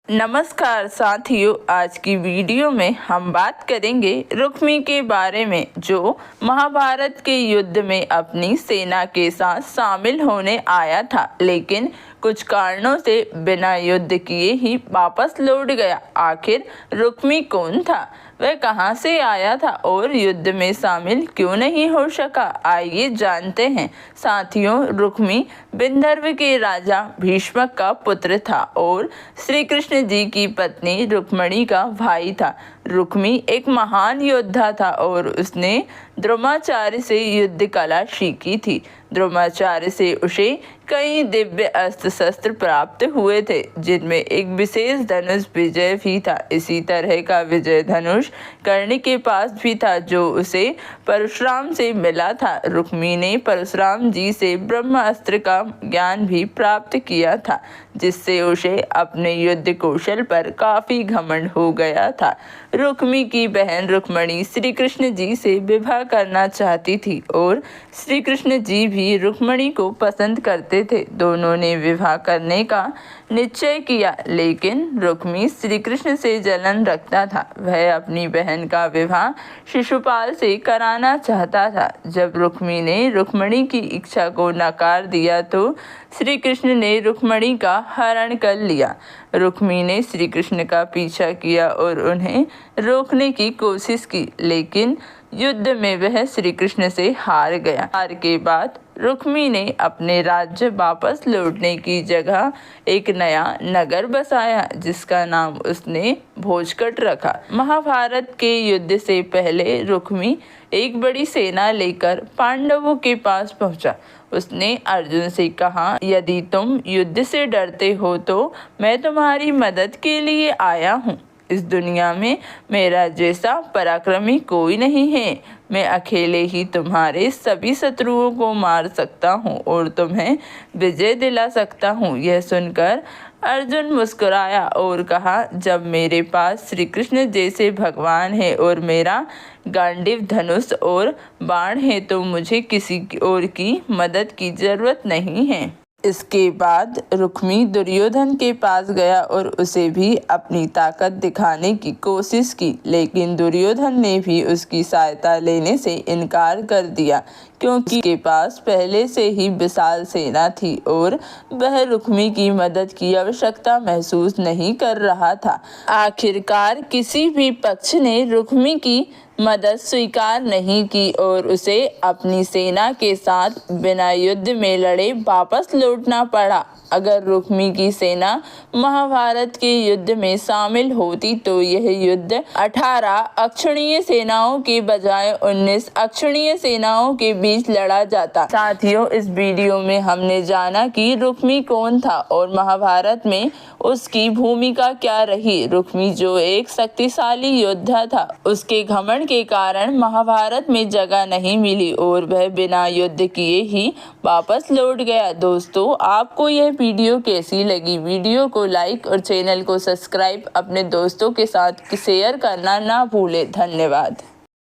नमस्कार साथियों, आज की वीडियो में हम बात करेंगे रुक्मी के बारे में, जो महाभारत के युद्ध में अपनी सेना के साथ शामिल होने आया था, लेकिन कुछ कारणों से बिना युद्ध किए ही वापस लौट गया। आखिर रुक्मी कौन था, वह कहां से आया था और युद्ध में शामिल क्यों नहीं हो सका, आइए जानते हैं। साथियों, रुक्मी विंध्यर्व के राजा भीष्मक का पुत्र था और श्री कृष्ण जी की पत्नी रुक्मिणी का भाई था। रुक्मी एक महान योद्धा था और उसने द्रोणाचार्य से युद्ध कला सीखी थी। द्रोणाचार्य से उसे कई दिव्य अस्त्र शस्त्र प्राप्त हुए थे, जिनमें एक विशेष धनुष विजय भी था। इसी तरह का विजय धनुष कर्ण के पास भी था, जो उसे परशुराम से मिला था। रुक्मी ने परशुराम जी से ब्रह्मास्त्र का ज्ञान भी प्राप्त किया था, जिससे उसे अपने युद्ध कौशल पर काफी घमंड हो गया था। रुक्मी की बहन रुक्मिणी श्री कृष्ण जी से विवाह करना चाहती थी और श्री कृष्ण जी भी रुक्मिणी को पसंद करते थे। दोनों ने विवाह करने का निश्चय किया, लेकिन रुक्मी श्री कृष्ण से जलन रखता था। वह अपनी बहन का विवाह शिशुपाल से कराना चाहता था। जब रुक्मी ने रुक्मिणी की इच्छा को नकार दिया तो श्री कृष्ण ने रुक्मिणी का हरण कर लिया। रुक्मी ने श्री कृष्ण का पीछा किया और उन्हें रोकने की कोशिश की, लेकिन युद्ध में वह श्री कृष्ण से हार गया। हार के बाद रुक्मी ने अपने राज्य वापस लौटने की जगह एक नया नगर बसाया, जिसका नाम उसने भोजकट रखा। महाभारत के युद्ध से पहले रुक्मी एक बड़ी सेना लेकर पांडवों के पास पहुंचा। उसने अर्जुन से कहा, यदि तुम युद्ध से डरते हो तो मैं तुम्हारी मदद के लिए आया हूँ। इस दुनिया में मेरा जैसा पराक्रमी कोई नहीं है। मैं अकेले ही तुम्हारे सभी शत्रुओं को मार सकता हूँ और तुम्हें विजय दिला सकता हूँ। यह सुनकर अर्जुन मुस्कुराया और कहा, जब मेरे पास श्री कृष्ण जैसे भगवान है और मेरा गांडीव धनुष और बाण है, तो मुझे किसी और की मदद की जरूरत नहीं है। इसके बाद रुक्मी दुर्योधन के पास गया और उसे भी अपनी ताकत दिखाने की कोशिश की, लेकिन दुर्योधन ने भी उसकी सहायता लेने से इनकार कर दिया, क्योंकि उसके पास पहले से ही विशाल सेना थी और वह रुक्मी की मदद की आवश्यकता महसूस नहीं कर रहा था। आखिरकार किसी भी पक्ष ने रुक्मी की मदद स्वीकार नहीं की और उसे अपनी सेना के साथ बिना युद्ध में लड़े वापस लौटना पड़ा। अगर रुक्मी की सेना महाभारत के युद्ध में शामिल होती तो यह युद्ध 18 अक्षणीय सेनाओं के बजाय 19 अक्षणीय सेनाओं के बीच लड़ा जाता। साथियों, इस वीडियो में हमने जाना कि रुक्मी कौन था और महाभारत में उसकी भूमिका क्या रही। रुक्मी जो एक शक्तिशाली योद्धा था, उसके घमंड के कारण महाभारत में जगह नहीं मिली और वह बिना युद्ध किए ही वापस लौट गया। दोस्तों, आपको यह वीडियो कैसी लगी? वीडियो को लाइक और चैनल को सब्सक्राइब अपने दोस्तों के साथ शेयर करना ना भूलें। धन्यवाद।